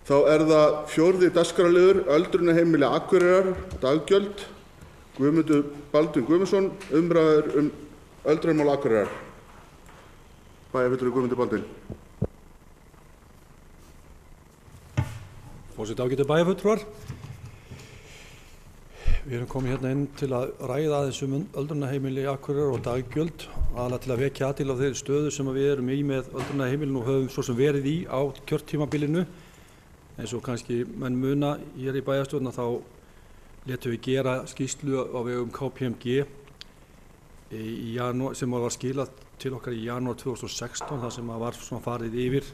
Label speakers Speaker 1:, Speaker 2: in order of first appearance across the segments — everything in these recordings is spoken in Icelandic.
Speaker 1: Þá það 4. dagskrárliður öldrunarheimili Akureyrar, daggjöld. Guðmundur Baldvin Guðmundsson, umræður öldrunarmál Akureyrar. Bæjarfulltrúi Guðmundur Baldvin.
Speaker 2: Forseti, ágætu bæjarfulltrúar. Við erum komið hérna inn til að ræða aðeins öldrunarheimili Akureyrar og daggjöld, aðalega til að vekja athygli á þeirri stöðu sem við erum í með öldrunarheimilinu og höfum svo sem verið í á kjörtímabilinu. Eins og kannski menn muna hér í bæjarstjórn þá létum við gera skýrslu á vegum KPMG í janúar, sem var skilað til okkar í janúar 2016, þar sem var svona farið yfir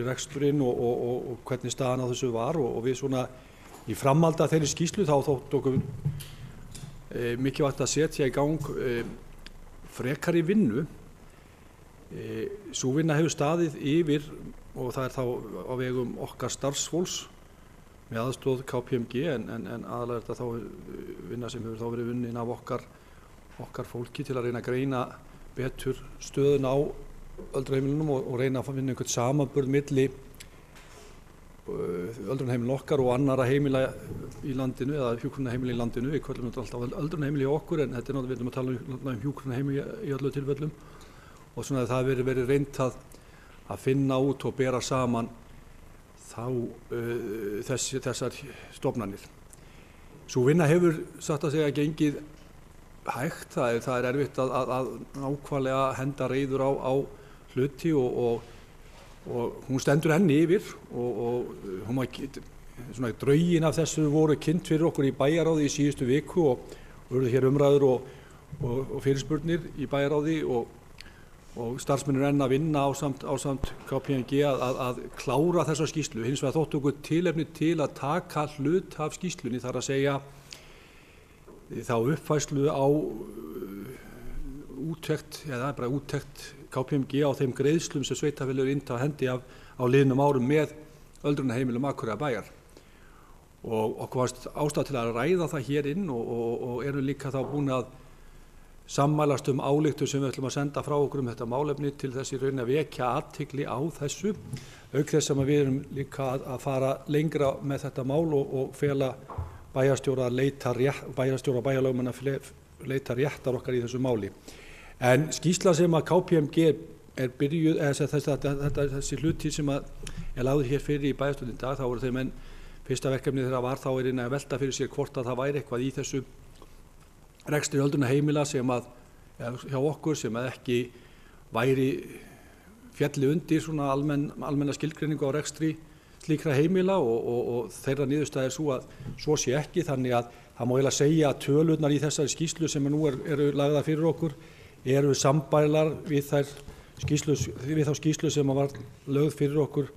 Speaker 2: reksturinn og hvernig staðan á þessu var og við svona í framhaldi af þeirri skýrslu þá þótti okkur mikilvægt að setja í gang frekari vinnu. Sú vinna hefur staðið yfir og það þá á vegum okkar starfsfólks með aðstoð KPMG en aðalega þetta þá vinna sem hefur þá verið unnin af okkar fólki til að reyna að greina betur stöðun á öldrunarheimilunum og reyna að finna einhvern samanburð milli öldrunarheimilin okkar og annarra heimila í landinu eða hjúkrunarheimili í landinu. Við köllum þetta alltaf öldrunarheimili í okkur en þetta við erum að tala um hjúkrunarheimili í öllu tilfellum og svona það hefur verið reynt að finna út og bera saman þá þessar stofnanir. Sú vinna hefur satt að segja gengið hægt, það er erfitt að nákvæmlega henda reiður á hluti og hún stendur enn yfir og hún var svona drögin af þessu voru kynnt fyrir okkur í bæjarráði í síðustu viku og voru hér umræður og fyrirspurnir í bæjarráði og starfsmennir enn að vinna ásamt KPMG að klára þessa skýrslu. Hins vegar þótti okkur tilefni til að taka hlut af skýrslunni, þar að segja þá uppfærslu á úttekt KPMG á þeim greiðslum sem sveitarfélög innta hendi á liðnum árum með öldrunarheimilum Akureyrarbæjar. Og okkur varst ástæða til að ræða það hér inn og erum líka þá búin að sammælast ályktun sem við ætlum að senda frá okkur þetta málefni til þess í rauninni að vekja athygli á þessu. Auk þess að við erum líka að fara lengra með þetta mál og fela bæjarstjóra og bæjarlögmann að leita réttar okkar í þessu máli. En skýrsla sem að KPMG er byrjuð, þessi hluti sem er lagður hér fyrir í bæjarstjórn í dag, þá voru þeim fyrsta verkefni þeirra var þá að velta fyrir sér hvort að það væri eitthvað í þessu rekstri öldrunarheimila sem hjá okkur sem ekki væri fjalli undir svona almenna skilgreiningu á rekstri slíkra heimila og þeirra niðurstaða svo að svo sé ekki, þannig að það má eiginlega segja að tölurnar í þessari skýrslu sem nú eru lagðar fyrir okkur eru sambærilegar við þá skýrslu sem var lögð fyrir okkur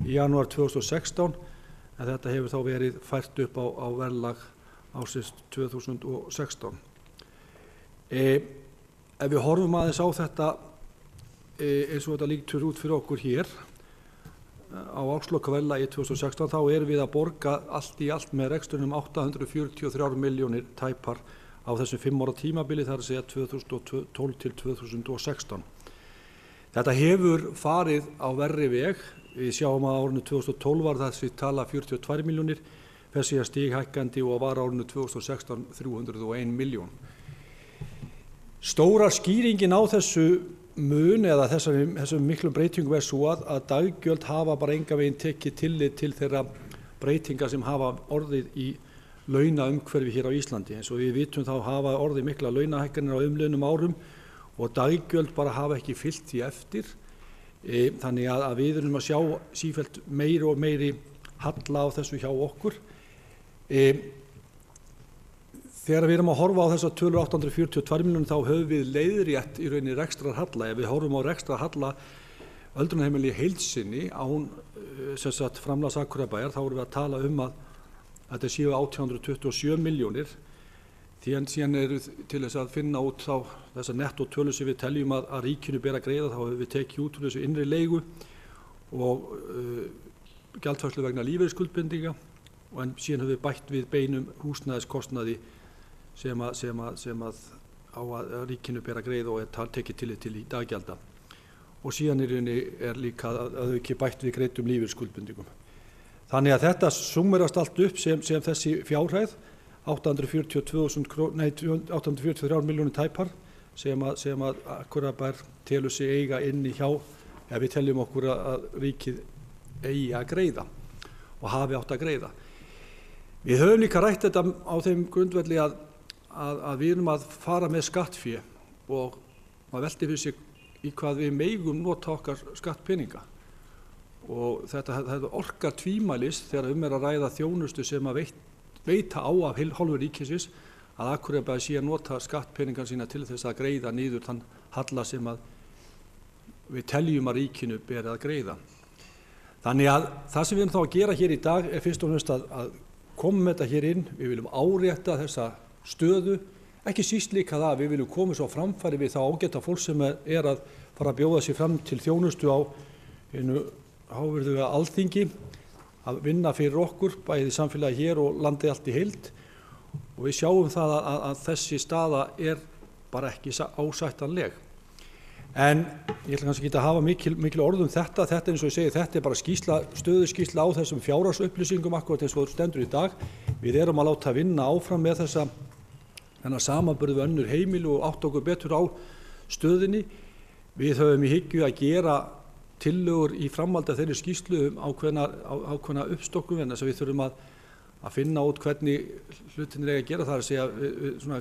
Speaker 2: í janúar 2016 en þetta hefur þá verið fært upp á verðlag ársins 2016. Ef við horfum aðeins á þetta eins og þetta lítur út fyrir okkur hér á árslokaverðlagi 2016 þá erum við að borga allt í allt með rekstrinum 843 milljónir tæpar á þessum 5 ára tímabili, þar að segja 2012 til 2016. Þetta hefur farið á verri veg. Við sjáum að árinu 2012 var þessi tala 42 milljónir, þessi að stighækkandi og var árinu 2016 301 milljón. Stóra skýringin á þessu mun eða þessum miklu breytingum svo að daggjöld hafa bara engan veginn tekið tillit til þeirra breytinga sem hafa orðið í launaumhverfi hér á Íslandi. Eins og við vitum þá hafa orðið mikla launahækkanir á umliðnum árum og daggjöld bara hafa ekki fylgt því eftir. Þannig að við erum að sjá sífellt meiri og meiri halla á þessu hjá okkur. Þegar við erum að horfa á þessa tölur 842 milljónir þá höfum við leiðrétt í rauninni rekstrarhalla. Ef við horfum á rekstrarhalla öldrunarheimili í heild sinni án framlags Akureyrarbæjar þá erum við að tala að þetta séu 827 milljónir. Síðan eru til þess að finna út þá þessa nettótölu sem við teljum að ríkinu ber að greiða, þá hefur við tekið út úr þessu innri leigu og gjaldfærslu vegna lífeyrisskuldbindinga en síðan höfum við bætt við beinum húsnæðiskostnaði sem á að ríkinu ber að greiða og tekið tillit til í daggjalda. og síðan líka að auki bætt við greiddum lífeyrisskuldbindingum. Þannig að þetta summerast allt upp sem þessi fjárhæð 843 milljónir tæpar sem að Akureyrarbær telur sig eiga inni hjá, ef við teljum okkur að ríkið eigi að greiða og hafi átt að greiða. Við höfum líka rætt þetta á þeim grundvelli að við erum að fara með skattfé og maður velti fyrir sig í hvað við megum nota okkar skattpeninga. Og þetta orkar tvímælis þegar að ræða þjónustu sem að veita á af hálfu ríkisins að Akureyrarbær sé að nota skattpeningan sína til þess að greiða niður þann halla sem að við teljum að ríkinu beri að greiða. Þannig að það sem við erum þá að gera hér í dag er fyrst og fremst að koma með þetta hér inn. Við viljum árétta þessa stöðu, ekki síst líka það að við viljum koma svo framfæri við þá ágæta fólk sem er að fara að bjóða sig fram til þjónustu á hinu hávirðuga Alþingi, að vinna fyrir okkur, bæði samfélagi hér og landið allt í heild. Og við sjáum það að þessi staða er bara ekki ásættanleg. En ég ætla kannski ekki að hafa mikil orð þetta eins og ég segi, þetta er bara stöðuskýrsla á þessum fjárhagsupplýsingum akkúrat eins og stendur í dag. Við erum að láta vinna áfram með þennan samanburð við önnur heimili og átta okkur betur á stöðinni. Við höfum í hyggju að gera tillögur í framhaldi af þeirri skýrslu ákveðna uppstokkun, en þess að við þurfum að finna út hvernig hlutinir eiga að gera. Það er að segja svona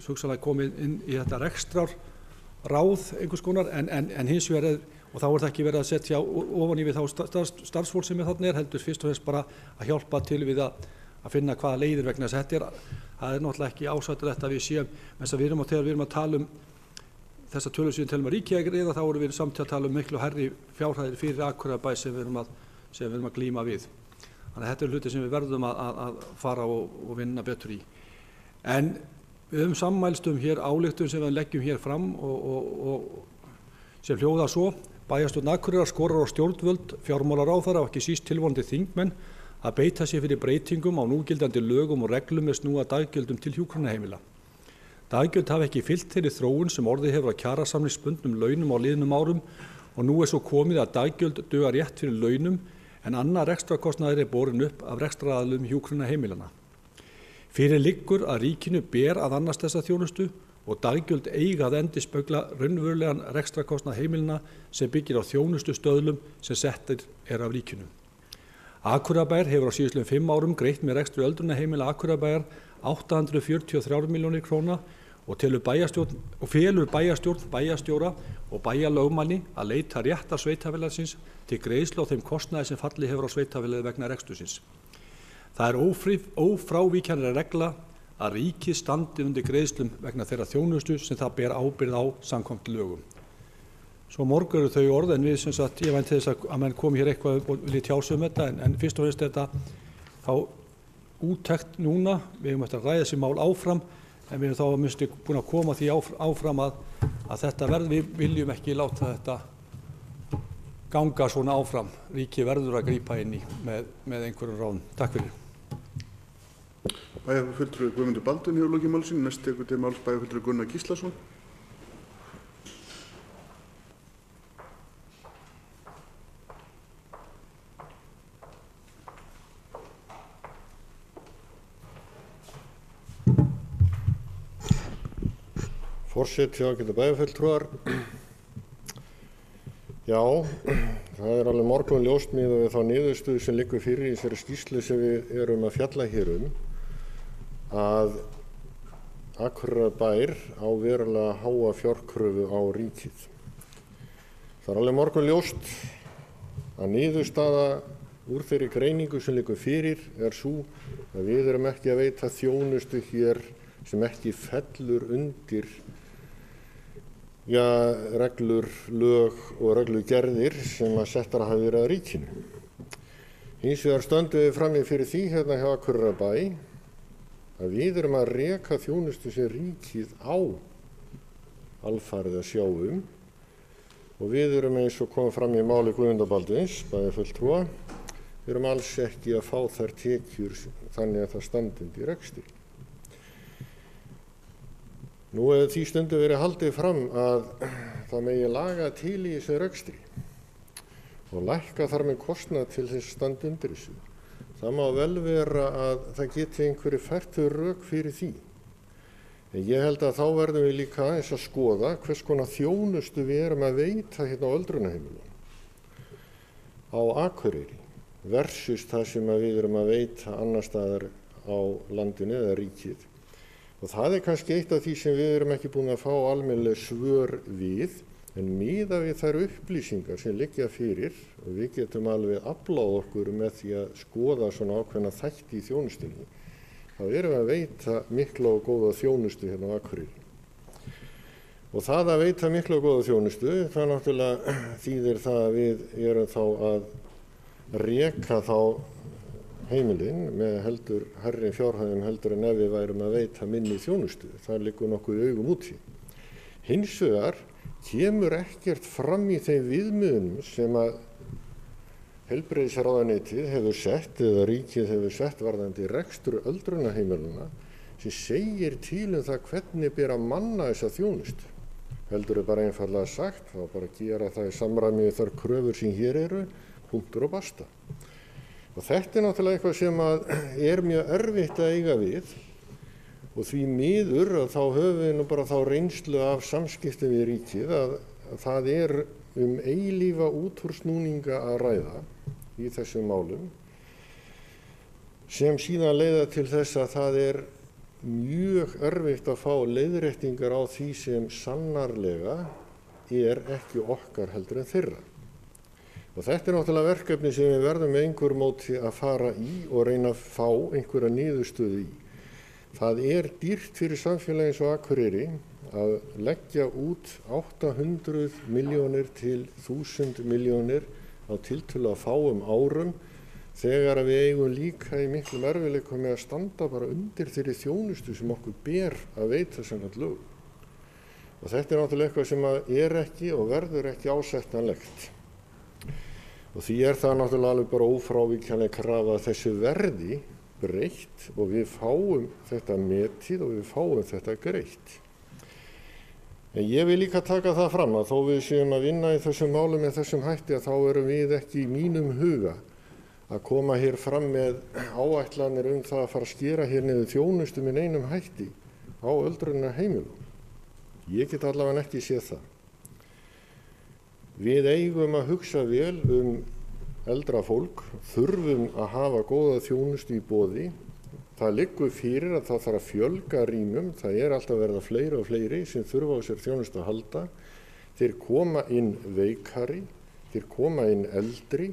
Speaker 2: hugsanlega komið inn í þetta rekstrarráð einhvers konar, en hins vegar og þá er það ekki verið að setja ofan í við þá starfsfólk sem þarna heldur fyrst og fremst bara að hjálpa til við að finna hvaða leiðir vegna þess að það er náttúrulega ekki ásættanlegt að við séum, þess að þegar við erum að tala þessa tölur sem við telum að ríkið að greiða, þá erum við samt að tala miklu hærri fjárhæðir fyrir Akureyrarbæ sem við erum að glíma við. Þannig að þetta er hluti sem við verðum að fara og vinna betur í. En við höfum sammælst hér ályktun sem við leggjum hér fram og sem hljóða svo: Bæjarstjórn Akureyrar skorar á stjórnvöld, fjármálaráðherra og ekki síst tilvonandi þingmenn að beita sér fyrir breytingum á núgildandi lögum og reglum með snúa daggjöldum til hjúkrunarheimila. Daggjöld hafa ekki fylgt þeirri þróun sem orðið hefur á kjarasamningsbundnum launum á liðnum árum og nú er svo komið að daggjöld duga rétt fyrir launum en annar rekstrarkostnaður er borin upp af rekstraraðilum hjúkrunarheimilana. Fyrir liggur að ríkinu ber að annast þessa þjónustu og daggjöld eiga að endurspegla raunverulegan rekstrarkostnað heimilana sem byggir á þjónustustöðlum sem settir er af ríkinu. Akureyrarbær hefur á síðastliðnum 5 árum greitt með rekstri öldrunarheimila Akureyrarbæjar 843 milljónir króna og felur bæjarstjórn, bæjarstjóra og bæjarlögmanni að leita réttar sveitarfélagsins til greiðslu á þeim kostnaði sem fallið hefur á sveitarfélagið vegna rekstursins. Það er ófrávíkjanleg regla að ríkið standi undir greiðslum vegna þeirra þjónustu sem það ber ábyrgð á samkvæmt lögum. Svo morgun eru þau orð, en ég vænti þess að menn komi hér eitthvað og vilji tjá sig þetta, en fyrst og fremst þetta þá úttekt núna. Við höfum eftir að ræða þessi mál áfram, en við erum þá að minnst búin að koma því áfram að þetta við viljum ekki láta þetta ganga svona áfram. Ríkið verður að grípa inn í með einhverjum ráðum. Takk fyrir.
Speaker 1: Bæjarfulltrúi Guðmundur Baldvin hefur lokið máli sínu. Næst tekur til máls bæjarfulltrúi Gunnar Gíslason.
Speaker 3: Forseti, ágætu bæjarfulltrúar. Já, það er alveg morgunljóst miðað við þá niðurstöðu sem liggur fyrir í þessari skýrslu sem við erum að fjalla hér að Akureyrarbær á verulega háa fjárkröfu á ríkið. Það er alveg morgunljóst að niðurstaða úr þeirri greiningu sem liggur fyrir er sú að við erum ekki að veita þjónustu hér sem ekki fellur undir reglur, lög og reglugerðir sem að settar hafa verið að ríkinu. Hins vegar stöndum við frammi fyrir því hérna hjá Akureyrarbæ að við erum að reka þjónustu sem ríkið á alfarið að sjá og við erum eins og komið fram í máli Guðmundar Baldvins, bæjarfulltrúa, við erum alls ekki að fá þær tekjur þannig að það standi undir rekstri. Nú hefur því stundu verið haldið fram að það megi laga til í þessu rekstri og lækka þar með kostnað til þess standa undir þessu. Það má vel vera að það geti einhverju fært þau rök fyrir því. En ég held að þá verðum við líka aðeins að skoða hvers konar þjónustu við erum að veita hérna á öldrunarheimilum á Akureyri versus það sem við erum að veita annar staðar á landinu eða ríkið. Og það er kannski eitt af því sem við erum ekki búin að fá almennileg svör við, en miðað við þær upplýsingar sem liggja fyrir, og við getum alveg aflað okkur með því að skoða svona ákveðna þætti í þjónustunni, þá erum við að veita mikla og góða þjónustu hérna á Akureyri. Og það að veita mikla og góða þjónustu, það náttúrulega þýðir það að við erum þá að reka þá heimilin með heldur hærri fjárhæðum heldur en ef við værum að veita minni þjónustu. Það liggur nokkuð í augum út í. Hins vegar kemur ekkert fram í þeim viðmiðunum sem að heilbrigðisráðuneytið hefur sett eða ríkið hefur sett varðandi rekstur öldrunarheimilana sem segir til það hvernig ber að manna þessa þjónustu. Heldur bara einfallega sagt, þá bara gera það í samræmi við þær kröfur sem hér eru, punktur og basta. Og þetta náttúrulega eitthvað sem er mjög erfitt að eiga við og því miður að þá höfum við nú bara þá reynslu af samskiptum við ríkið að það er eilífa útúrsnúninga að ræða í þessum málum sem síðan leiða til þess að það er mjög erfitt að fá leiðréttingar á því sem sannarlega er ekki okkar heldur en þeirra. Og þetta er náttúrulega verkefni sem við verðum með einhver móti að fara í og reyna að fá einhverja niðurstöðu í. Það er dýrt fyrir samfélagi eins og Akureyri að leggja út 800 milljónir til 1000 milljónir á tiltölulega fáum árum þegar við eigum líka í miklum erfiðleikum með að standa bara undir þeirri þjónustu sem okkur ber að veita samkvæmt lögum. Og þetta er náttúrulega eitthvað sem er ekki og verður ekki ásættanlegt. Og því er það náttúrulega alveg bara ófrávíkjanleg krafa að þessu verði breytt og við fáum þetta metið og við fáum þetta greitt. En ég vil líka taka það fram að þó við séum að vinna í þessum málum með þessum hætti að þá erum við ekki í mínum huga að koma hér fram með áætlanir það að fara að skera hér niður þjónustu með neinum hætti á öldrunarheimilum. Ég get allavega ekki séð það. Við eigum að hugsa vel eldra fólk, þurfum að hafa góða þjónustu í boði. Það liggur fyrir að það þarf að fjölga rýmum, það er alltaf að verða fleiri og fleiri sem þurfa á sér þjónustu að halda. Þeir koma inn veikari, þeir koma inn eldri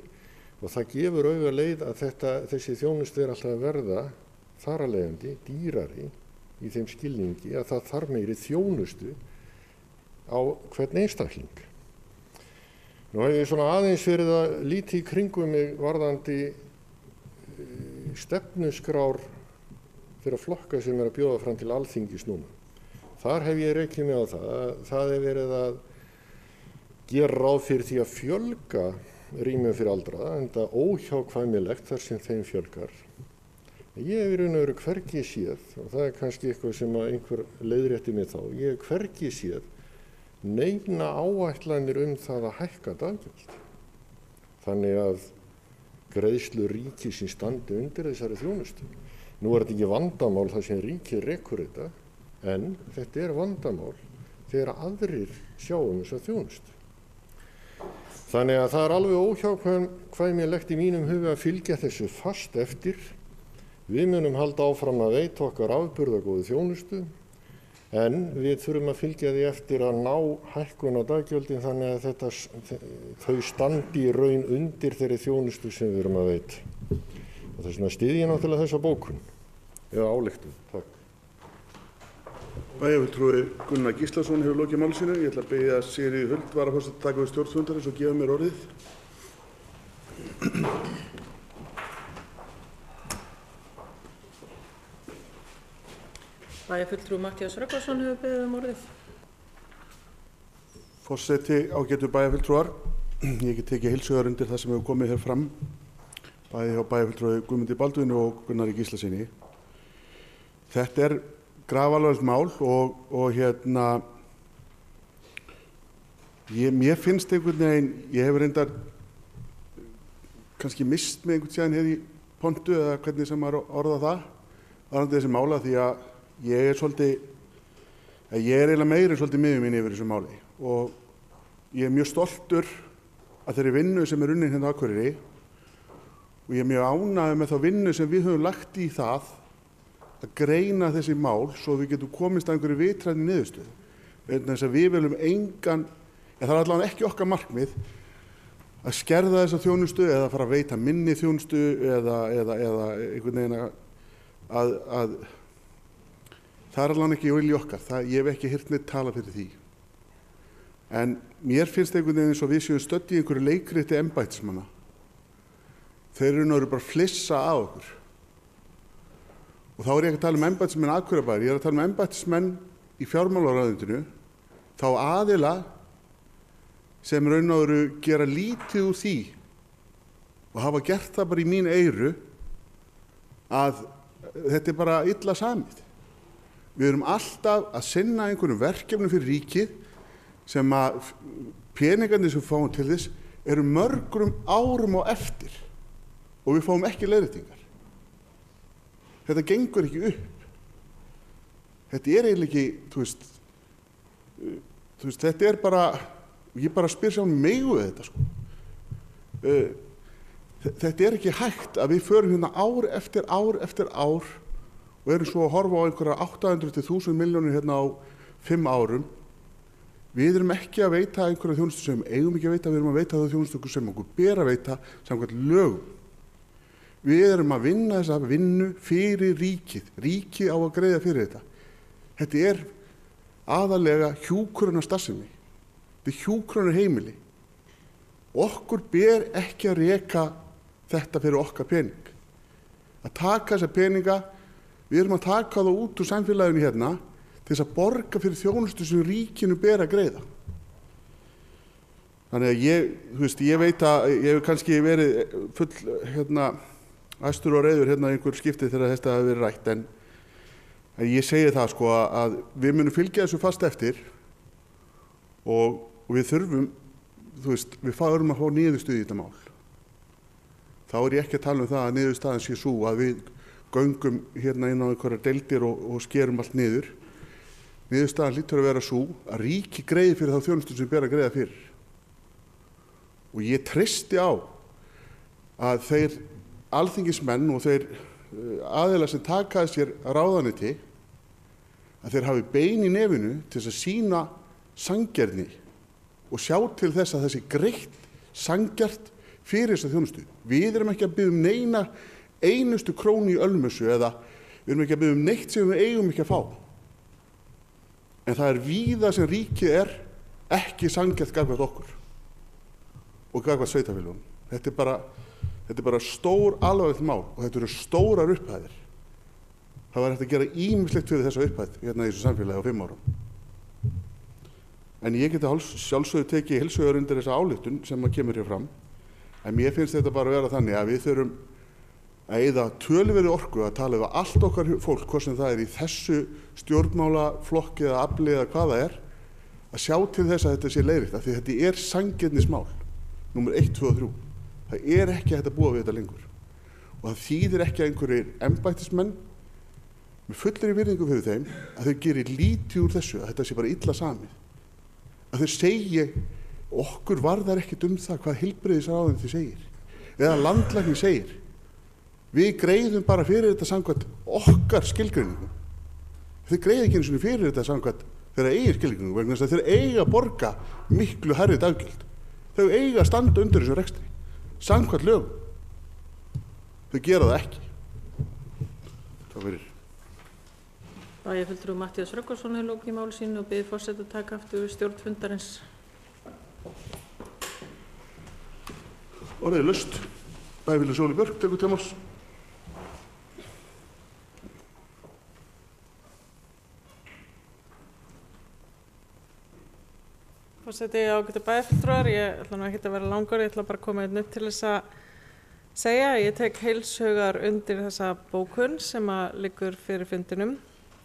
Speaker 3: og það gefur auga leið að þessi þjónustu er alltaf að verða þar af leiðandi dýrari í þeim skilningi að það þarf meiri þjónustu á hvern einstakling. Nú hef ég svona aðeins verið að líti í kringum mig varðandi stefnuskrár þeirra flokka sem er að bjóða fram til Alþingis núna. Þar hef ég rekið mig á það er verið að gera ráð fyrir því að fjölga rýmum fyrir aldraða, enda óhjákvæmilegt þar sem þeim fjölgar. Ég hef í raun og veru hvergi séð, og það er kannski eitthvað sem einhver leiðrétti mig þá, ég hef hvergi séð neina áætlanir það að hækka daggjöld. Þannig að greiðslur ríkisins standi undir þessari þjónustu. Nú er þetta ekki vandamál þar sem ríkið rekur þetta, en þetta er vandamál þegar aðrir sjá þessa þjónustu. Þannig að það er alveg óhjákvæmilegt í mínum huga að fylgja þessu fast eftir. Við munum halda áfram að veita okkar afburðagóðu þjónustu, en við þurfum að fylgja því eftir að ná hækkun á daggjöldin þannig að þau standi í raun undir þeirri þjónustu sem við erum að veita. Og þess vegna styð ég náttúrulega þessa bókun, eða ályktun. Takk.
Speaker 1: Bæjarfulltrúi Gunnar Gíslason hefur lokið máli sínu. Ég ætla að biðja Sigríði Huld varaforseta að taka við stjórnfundarins og gefa mér orðið.
Speaker 4: Bæjarfulltrúi Matthías Rögnvaldsson hefur beðið orðið.
Speaker 1: Forseti, ágætu bæjarfulltrúar, ég get tekið heils hugar undir það sem hefur komið hér fram, bæði hjá bæjarfulltrúi Guðmundi Baldvin og Gunnari Gíslasyni. Þetta er grafalvarlegt mál og mér finnst einhvern veginn, ég hef reyndar kannski mist með einhvern síðan hér í pontu eða hvernig sem maður orða það varðandi þessi mála, því að ég er eiginlega meiri svolítið miður mín yfir þessu máli og ég er mjög stoltur að þeirri vinnu sem er unnin hérna á Akureyri og ég er mjög ánægður með þá vinnu sem við höfum lagt í það að greina þessi mál svo við getum komist að einhverju vitrænni niðurstöðu. Þess að við viljum það er allavega ekki okkar markmið að skerða þessa þjónustu eða fara að veita minni þjónustu eða einhvern veginn að það er allavega ekki vilji okkar. Ég hef ekki heyrt neitt tala fyrir því. En mér finnst einhvern veginn eins og við séum stödd í einhverju leikriti embættismanna. Þeir eru bara að flissa á okkur. Og þá er ég ekki að tala um embættismenn Akureyrarbæjar, ég er að tala um embættismenn í fjármálaráðuneytinu, þá aðila sem raun og veru gera lítið úr því og hafa gert það bara í mín eyru að þetta er bara illa samið. Við erum alltaf að sinna einhverjum verkefnum fyrir ríkið sem að peningarnir sem við fáum til þess eru mörgum árum á eftir og við fáum ekki leiðréttingar. Þetta gengur ekki upp. Þetta er eiginlega ekki, þú veist, þetta er bara, ég bara spyr sjálf megu þetta sko. Þetta er ekki hægt að við förum hérna ár eftir ár eftir ár og erum svo að horfa á einhverja 800–1000 milljónir hérna á 5 árum. Við erum ekki að veita einhverja þjónustu sem eigum ekki að veita, við erum að veita það þjónustu sem okkur ber að veita samkvæmt lögum. Við erum að vinna þessa vinnu fyrir ríkið. Ríkið á að greiða fyrir þetta. Þetta er aðalega hjúkrunarstarfsemi. Þetta er hjúkrunarheimili. Okkur ber ekki að reka þetta fyrir okkar pening. Að taka þessa peninga, við erum að taka það út úr samfélaginu hérna til þess að borga fyrir þjónustu sem ríkinu ber að greiða. Þannig að ég veit að ég hef kannski verið full æstur og reiður hérna einhver skipti þegar þetta hafi verið rætt, en ég segi það sko að við munum fylgja þessu fast eftir og við þurfum, við fáum að fá niðurstöðu í þetta mál. Þá er ég ekki að tala um það að niðurstaðan sé sú að við göngum hérna inn á einhverjar deildir og skerum allt niður. Niðurstaðan hlýtur að vera sú að ríki greiði fyrir þá þjónustu sem ber að greiða fyrir. Og ég treysti á að þeir alþingismenn og þeir aðilar sem taka sér ráðuneyti að þeir hafi bein í nefinu til þess að sýna sanngjarni og sjá til þess að þessi greitt sanngjarnt fyrir þessa þjónustu. Við erum ekki að biðja um neina einustu krónu í ölmusu eða við erum ekki að biðja um neitt sem við eigum ekki að fá. En það er víða sem ríkið er ekki sanngjarnt gagnvart okkur og gagnvart sveitarfélögum. Þetta er bara stór alvarlegt mál og þetta eru stórar upphæðir. Það var hægt að gera ýmislegt fyrir þessa upphæð hérna í þessu samfélagi á 5 árum. En ég geti sjálfsögðu tekið heilshugar undir þessa ályktun sem kemur hér fram. En mér finnst þetta bara að vera þannig að við þurfum að eyða töluverðri orku að tala við allt okkar fólk, hvort sem það er í þessu stjórnmálaflokki eða afli eða hvað það er, að sjá til þess að þetta sé leiðrétt, af því þetta er sanngirnismál, númer 1, 2 og 3. Það er ekki hægt að búa við þetta lengur. Og það þýðir ekki að einhverjir embættismenn með fullri virðingu fyrir þeim að þau gerir lítið úr þessu, að þetta sé bara illa samið. Að þau segi, okkur varðar ekkert það hvað heilbrigðisráðuneytið segir. Eða landlæknir segir. Við greiðum bara fyrir þetta samkvæmt okkar skilgreiningum. Þau greiða ekki einu sinni fyrir þetta samkvæmt þeirra eigin skilgreiningum, vegna þess að þeir eiga að borga miklu hærri daggjöld. Þau eiga að standa undir þessu rekstri. Samkvæmt lögum. Þau gera það ekki. Það verður.
Speaker 4: Bæjarfulltrúi Matthías Rögnvaldsson hefur lokið máli sínu og biður forseta að taka aftur stjórn fundarins.
Speaker 1: Orðið er laust. Bæjarfulltrúi Sóli Björk tekur til máls.
Speaker 4: Forseti, ágætu bæjarfulltrúar, ég ætla nú ekkert að vera langur, ég ætla bara að koma einn upp til þess að segja að ég tek heilshugar undir þessa bókun sem liggur fyrir fundinum.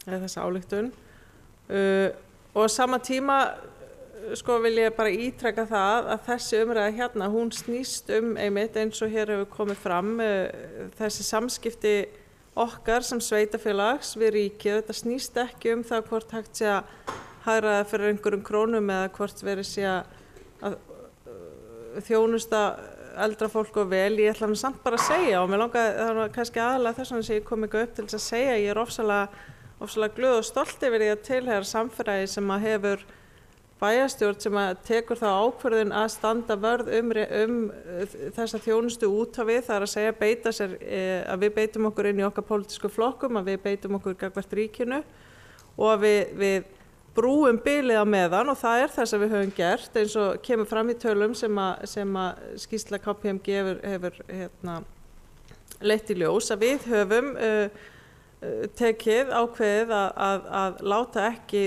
Speaker 4: eða þessa ályktun. Og á sama tíma sko vil ég bara ítreka það að þessi umræða hérna, hún snýst einmitt eins og hér hefur komið fram þessi samskipti okkar sem sveitafélags við ríkið. Þetta snýst ekki það hvort hægt sé að hagræða fyrir einhverjum krónum eða hvort verið sé að þjónusta eldra fólk og vel. Ég ætla samt bara að segja og mér langaði, það var kannski aðalega þess vegna sem ég kom ekki upp til þess að segja, ég er ofsalega glöð og stolt yfir því að tilheyra samfélagi sem að hefur bæjarstjórn sem að tekur þá ákvörðun að standa vörð þessa þjónustu út á við, það er að segja beita sér, að við beitum okkur inn í okkar pólitísku flokkum, að við beitum okkur gagnvart ríkinu og að við brúum bilið á meðan, og það er það sem við höfum gert eins og kemur fram í tölum sem að skýrsla KPMG hefur leitt í ljós, að við höfum tekið ákveðið að láta ekki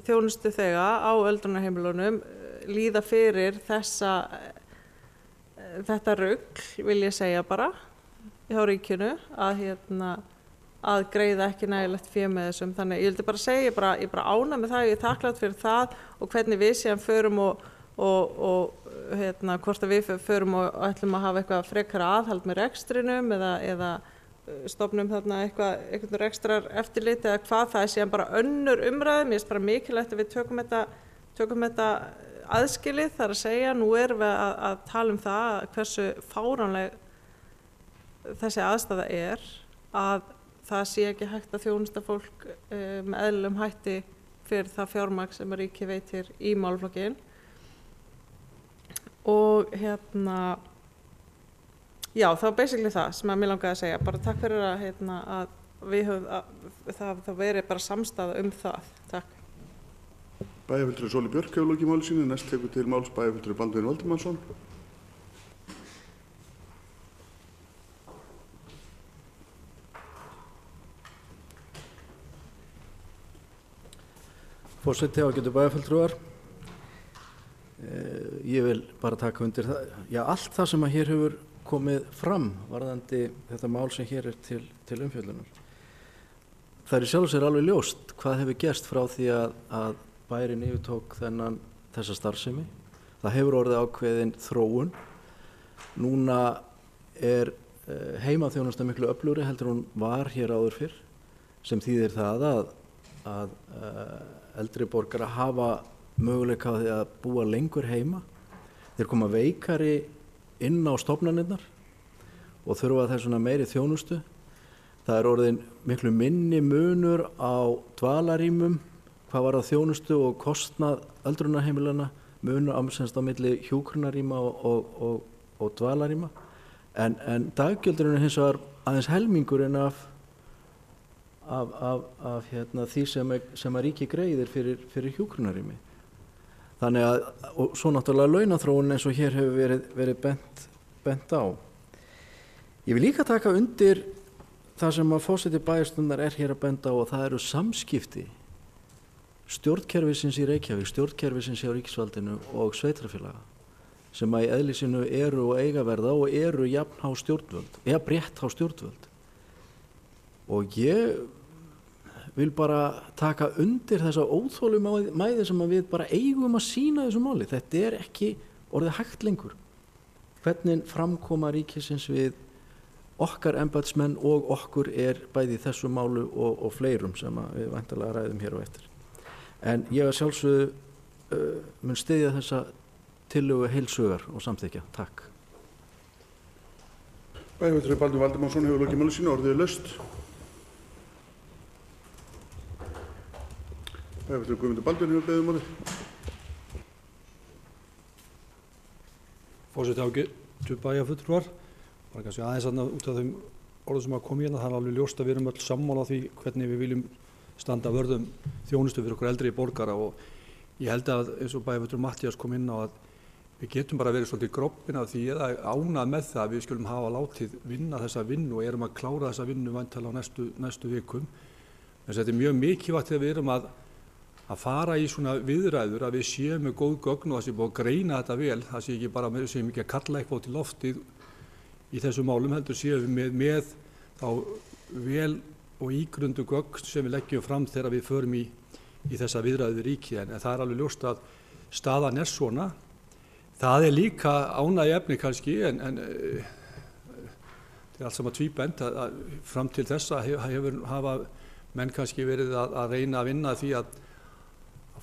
Speaker 4: þjónustu þega á öldrunarheimilunum líða fyrir þetta rugl, vil ég segja bara, hjá ríkinu að greiða ekki nægilegt fé með þessum. Þannig ég vildi bara segja, ég bara ánægð með það, ég er þakklát fyrir það og hvernig við síðan förum og hvort að við förum og ætlum að hafa eitthvað frekara aðhald með rekstrinum eða stofnum þarna eitthvað rekstrar eftirlit eða hvað, það er síðan bara önnur umræðu. Mér finnst bara mikilvægt að við tökum þetta aðskilið, þar að segja, nú erum við að tala það hversu fáránleg þessi aðstæða að það sé ekki hægt að þjónusta fólk með eðlilegum hætti fyrir það fjármagn sem ríkið veitir í málaflokkinn. Og já, það var basically það sem að mér langaði að segja. Bara takk fyrir að við höfum það verið bara samstaða það. Takk.
Speaker 1: Bæjarfulltrúi Sóli Björk hefur lokið máli sínu. Næst tekur til máls bæjarfulltrúi Baldvin Valdimarsson.
Speaker 5: Forseti, ágætu bæjarfulltrúar. Ég vil bara taka undir það. Já, allt það sem að hér hefur komið fram varðandi þetta mál sem hér er til umfjöllunar. Það er í sjálfu sér alveg ljóst hvað hefur gerst frá því að bærinn yfirtók þessa starfsemi. Það hefur orðið ákveðin þróun. Núna er heimaþjónusta miklu öflugri heldur hún var hér áður fyrr, sem þýðir það að eldri borgarar hafa möguleika á því að búa lengur heima. Þeir koma veikari inn á stofnanirnar og þurfa þess vegna meiri þjónustu. Það er orðin miklu minni munur á dvalarýmum, hvað var það þjónustu og kostnað öldrunarheimilana, munur á milli hjúkrunarrýma og dvalarýma. En daggjöldurinn er hins vegar aðeins helmingurinn af því sem að ríki greiðir fyrir hjúkrunarrými. Þannig og svo náttúrulega launaþróun eins og hér hefur verið bent á. Ég vil líka taka undir það sem að forseti bæjarstjórnar er hér að benda á, og það eru samskipti stjórnkerfisins í Reykjavík, stjórnkerfisins hjá ríkisvaldinu og sveitarfélaga sem að í eðli sínu eru og eiga verða og eru jafnhá stjórnvöld, eða brétthá stjórnvöld. Og ég vil bara taka undir þessa óþolumæði sem við bara eigum að sýna þessu máli. Þetta er ekki orðið hægt lengur. Hvernig framkoma ríkisins við okkar embættismenn og okkur er bæði í þessu málu og fleirum sem við væntanlega ræðum hér á eftir. En ég að sjálfsögðu mun styðja þessa tillögu heils hugar og samþykkja. Takk.
Speaker 1: Bæjarfulltrúi Baldvin Valdimarsson hefur lokið máli sínu. Orðið er laust. Bæjarfulltrúi Guðmundur Baldvin hefur beðið orðið.
Speaker 2: Forseti, ágætu bæjarfulltrúar, bara kannski aðeins út af þeim orðum sem að koma hérna, það er alveg ljóst að við erum öll sammála því hvernig við viljum standa vörðum þjónustu fyrir okkur eldri borgara, og ég held að eins og bæjarfulltrúi Matthías kom inn á að við getum bara verið svolítið grobbin af því eða ánað með það að við skulum hafa látið vinna þessa vinnu og erum að klára þessa vinnu væntanlega á næstu vikum. En þetta er mjög mikilvægt þegar við erum að fara í svona viðræður að við séum með góð gögn og það sé búið að greina þetta vel, það sé ekki bara séum ekki að kalla eitthvað til loftið í þessum málum, heldur séum við með þá vel og ígrundu gögn sem við leggjum fram þegar við förum í þessa viðræðu við ríkið, en það alveg ljóst að staðan svona. Það líka ánægjuefni kannski, en það allt saman tvíbent að fram til þessa hafa menn kannski verið að reyna að vinna því að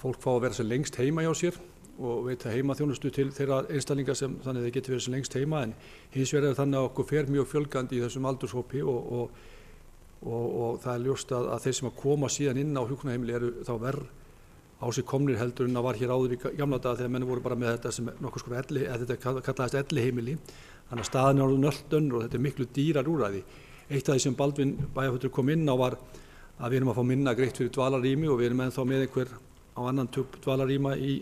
Speaker 2: fólk fá að vera sem lengst heima hjá sér og veita heimaþjónustu til þeirra einstaklinga sem þannig þeir geti verið sem lengst heima, en hins vegar þannig að okkur fer mjög fjölgandi í þessum aldurshópi og það ljóst að þeir sem að koma síðan inn á hjúkrunarheimili eru þá verr á sig komnir heldur en að var hér áður í gamla daga þegar menn voru bara með þetta sem nokkuð sko þetta kallaðist elliheimili, þannig að staðan er orðin öll önnur og þetta miklu dýrar úrræði. Eitt af því sem Baldvin bæjarfulltrúi kom inn á var að við erum að fá minna greitt fyrir dvalarrými og við erum ennþá með einhver á annan tug dvalarrýma í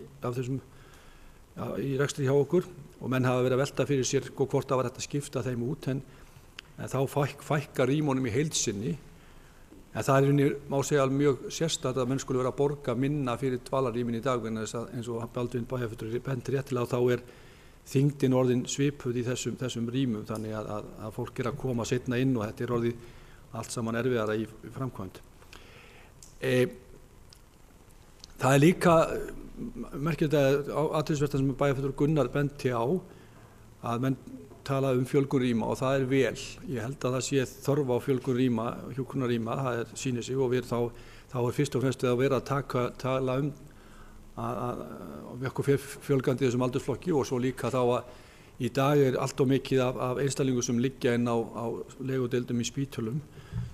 Speaker 2: rekstri hjá okkur og menn hafa verið að velta fyrir sér hvort það var hægt að skipta þeim út en þá fækkar rýmunum í heild sinni, en það má segja mjög sérstakt að menn skulu vera að borga minna fyrir dvalarrýmin í dag, eins og Baldvin bæjarfulltrúi bendir réttilega, þá þyngdin orðin svipuð í þessum rýmum, þannig að fólk að koma seinna inn og þetta orðið allt saman erfiðara í framkvæmd. Það líka merkilegt athyglisvert sem bæjarfulltrúi Gunnar benti á að menn tala fjölgun rýma og það vel. Ég held að það sé þörf á fjölgun rýma, hjúkrunarrýma, það sýnir sig og þá fyrst og fremst að vera að tala að okkur fjölgandi í þessum aldursflokki og svo líka þá að í dag allt of mikið af einstaklingum sem liggja inn á legudeildum í spítölum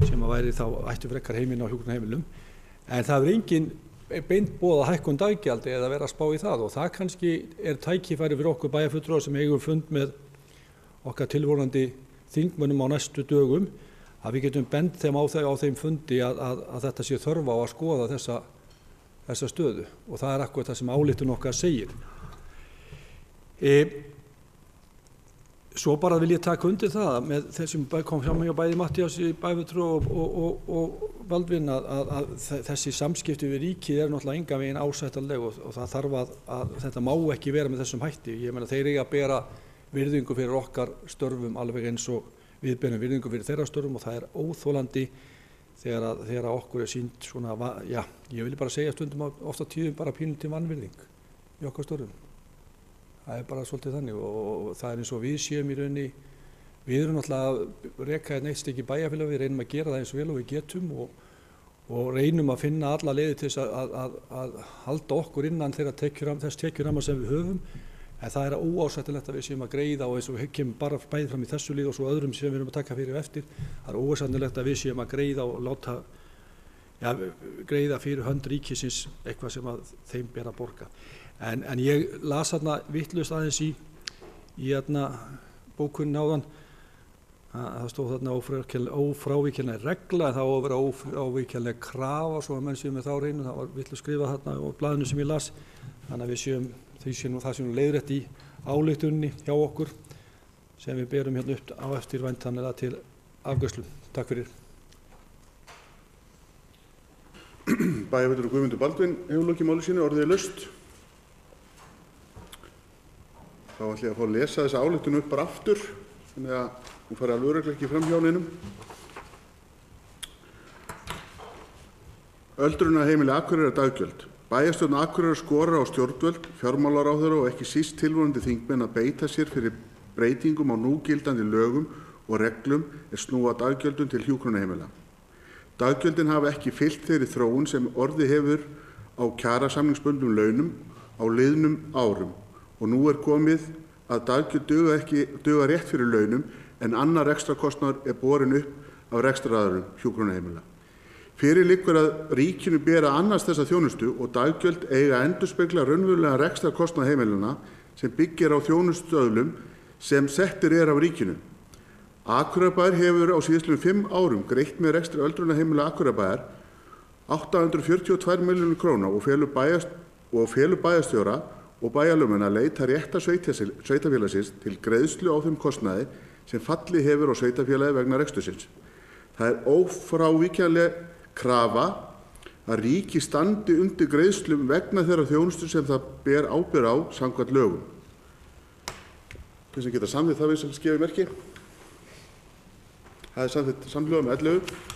Speaker 2: sem að væri þá ættu frekar heiminn á hjúkrunarheimilum, en það engin beint boð að hækkun daggjaldi eða vera að spá í það og það kannski tækifæri fyrir okkur bæjarfulltrúa sem eigum fund með okkar tilvonandi þingmönnum á næstu dögum að við getum bent þeim á þeim fundi að þetta sé þörf á að skoða þessa stöðu og það akkurat það sem ályktun okkar segir. Svo bara vil ég taka undir það með þessum kom fram hjá bæði Matthías bæjarfulltrúi og Baldvin að þessi samskipti við ríkið náttúrulega engan veginn ásættanleg og það þarf að þetta má ekki vera með þessum hætti. Ég meina þeir eiga að bera virðingu fyrir okkar störfum alveg eins og við berum virðingu fyrir þeirra störfum og það óþolandi þegar okkur sýnt svona, já, ég vil bara segja stundum ofta tíðum bara pínulítið vanvirðing í okkar störfum. Það bara svolítið þannig og það eins og við séum í rauninni, við erum náttúrulega að reka eitt stykki bæjarfélag, við reynum að gera það eins vel og við getum og reynum að finna alla leiðir til þess að halda okkur innan þess tekjuramma sem við höfum, en það óásættanlegt að við séum að greiða og eins og við kemum bara bæði fram í þessu lið og svo öðrum sem við erum að taka fyrir og eftir, það óásættanlegt að við séum að greiða og greiða fyrir hönd ríkisins eitthvað sem að þeim ber að borga. En ég las þarna vitlaust aðeins í bókunni áðan að það stóð þarna ófrávíkjanleg regla en það á að vera ófrávíkjanleg krafa svo að menn séu með þá reynu, það var vitlaust skrifað þarna á blaðinu sem ég las, þannig að við séum það sem leiðrétt í ályktuninni hjá okkur sem við berum hérna upp á eftir væntanlega til afgreiðslu. Takk fyrir.
Speaker 1: Bæjarfulltrúi Guðmundur Baldvin hefur lokið máli sínu, orðið laust. Þá ætla ég að fá að lesa þessa ályktun upp bara aftur, þannig að hún fari alveg örugglega ekki fram hjá neinum. Öldrunarheimili Akureyrar daggjöld. Bæjarstjórn Akureyrar skorar á stjórnvöld, fjármálaráðherra og ekki síst tilvonandi þingmenn að beita sér fyrir breytingum á núgildandi lögum og reglum snúa daggjöldum til hjúkrunarheimila. Daggjöldin hafa ekki fylgt þeirri þróun sem orðið hefur á kjarasamningsbundnum launum á liðnum árum og nú komið að daggjöld duga rétt fyrir launum en annar rekstrarkostnaður borin upp af rekstraraðilum hjúkrunarheimila. Fyrir liggur að ríkinu ber að annast þessa þjónustu og daggjöld eiga að endurspegla raunverulega rekstrarkostnað heimilana sem byggir á þjónustustöðlum sem settir af ríkinu. Akureyrarbær hefur á síðastliðnum 5 árum greitt með rekstri öldrunarheimila Akureyrarbæjar 842 milljónir króna og felur bæjarstjóra og bæjarlögmenn að leita réttar sveitarfélagsins til greiðslu á þeim kostnaði sem fallið hefur á sveitarfélagi vegna rekstursins. Það ófrávíkjanleg krafa að ríki standi undir greiðslum vegna þeirra þjónustu sem það ber ábyrgð á samkvæmt lögum. Þeir sem geta samþykkt það við sem skefið merki. Það samþykkt samhljóða með 11.